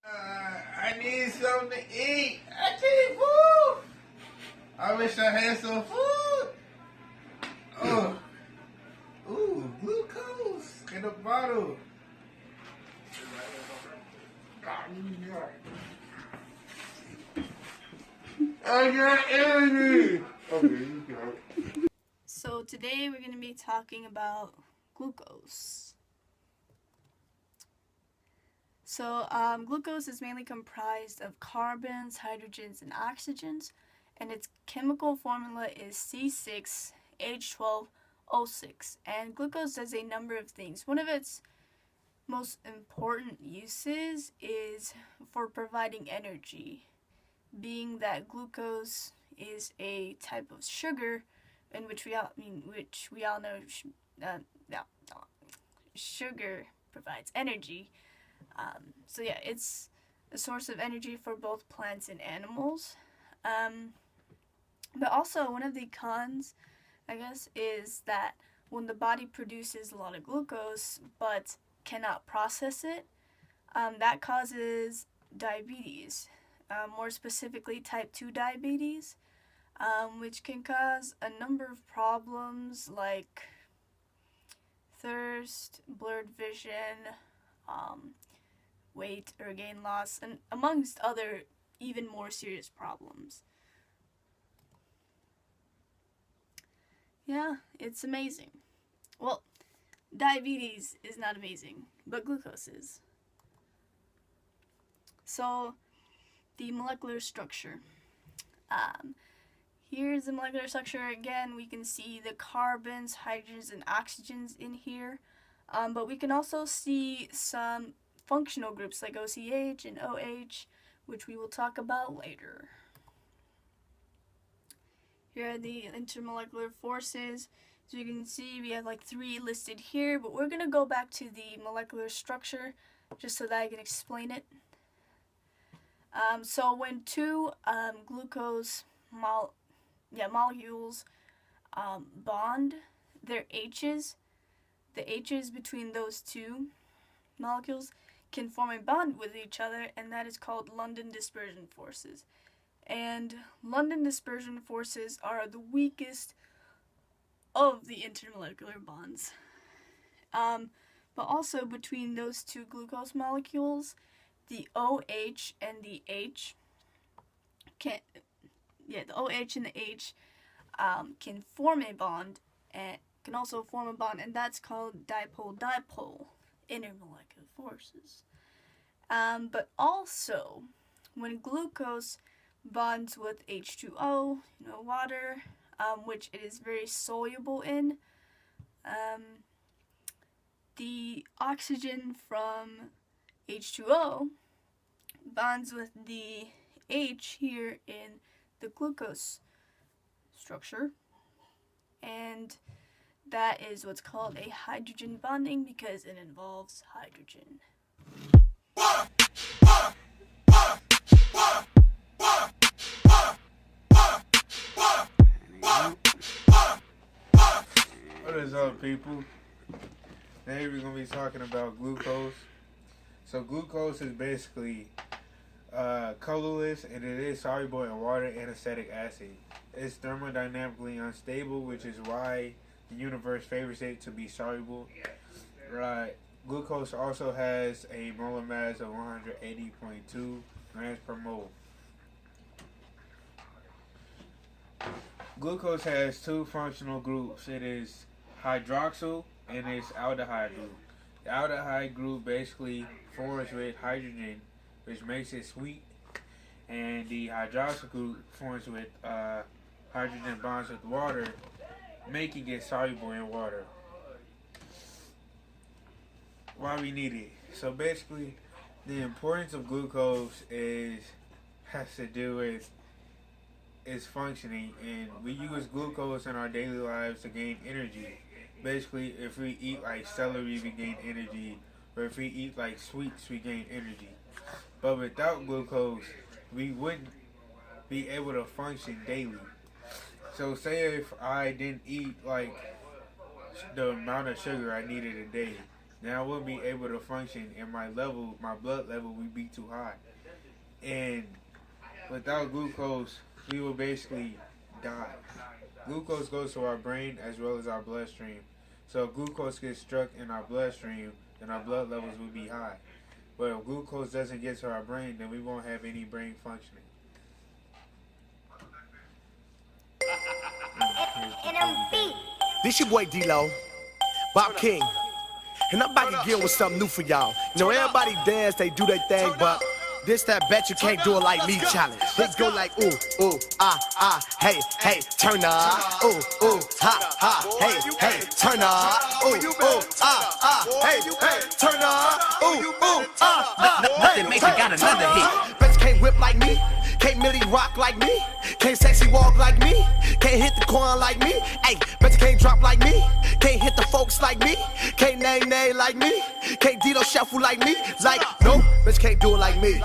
I need something to eat. I can't move. I wish I had some food. Oh, ooh, glucose in a bottle. I got energy. Okay, you go. So today we're going to be talking about glucose. So glucose is mainly comprised of carbons, hydrogens, and oxygens, and its chemical formula is C6H12O6. And glucose does a number of things. One of its most important uses is for providing energy, being that glucose is a type of sugar in which we all know sugar provides energy. So yeah, it's a source of energy for both plants and animals. But also one of the cons, I guess, is that when the body produces a lot of glucose but cannot process it, that causes diabetes, more specifically type 2 diabetes, which can cause a number of problems like thirst, blurred vision, weight or gain loss, and amongst other even more serious problems. Yeah, it's amazing. Well, diabetes is not amazing, but glucose is. So, the molecular structure. Here's the molecular structure. Again, we can see the carbons, hydrogens, and oxygens in here. But we can also see some functional groups like OCH and OH, which we will talk about later. Here are the intermolecular forces. As you can see, we have like 3 listed here, but we're going to go back to the molecular structure just so that I can explain it. So when two glucose molecules bond, their H's, the H's between those two molecules can form a bond with each other, and that is called London dispersion forces. And London dispersion forces are the weakest of the intermolecular bonds. But also between those two glucose molecules, the OH and the H can form a bond, and can also form a bond, and that's called dipole-dipole intermolecular forces. But also, when glucose bonds with H2O, water, which it is very soluble in, the oxygen from H2O bonds with the H here in the glucose structure, and that is what's called a hydrogen bonding because it involves hydrogen. What is up, people? Today we're going to be talking about glucose. So glucose is basically colorless, and it is soluble in water and acetic acid. It's thermodynamically unstable, which is why the universe favors it to be soluble. Right. Glucose also has a molar mass of 180.2 grams per mole. Glucose has 2 functional groups. It is hydroxyl and its aldehyde group. The aldehyde group basically forms with hydrogen, which makes it sweet, and the hydroxyl group forms with hydrogen bonds with water, making it soluble in water. Why we need it? So basically, the importance of glucose has to do with its functioning, and we use glucose in our daily lives to gain energy. Basically, if we eat like celery, we gain energy, or if we eat like sweets, we gain energy. But without glucose, we wouldn't be able to function daily. So say if I didn't eat like the amount of sugar I needed a day, then I wouldn't be able to function, and my blood level would be too high. And without glucose, we will basically die. Glucose goes to our brain as well as our bloodstream. So if glucose gets struck in our bloodstream, then our blood levels will be high. But if glucose doesn't get to our brain, then we won't have any brain functioning. This your boy D-Lo, Bob King, and I'm back again with something new for y'all. You know, everybody dance, they do their thing, but this that bet you can't do it like me challenge. Let's go like ooh, ooh, hey, hey, turn up. Ooh, ooh, hey, hey, turn up. Ooh, ooh, hey, hey, turn up. Ooh, Nothing makes it got another hit. Bet you can't whip like me, can't Millie rock like me, can't sexy walk like me, can't hit the corn like me. Hey, bet you can't drop like me, can't hit the folks like me, can't nay like me, can't D-Lo shuffle like me. Like, no, bet you can't do it like me.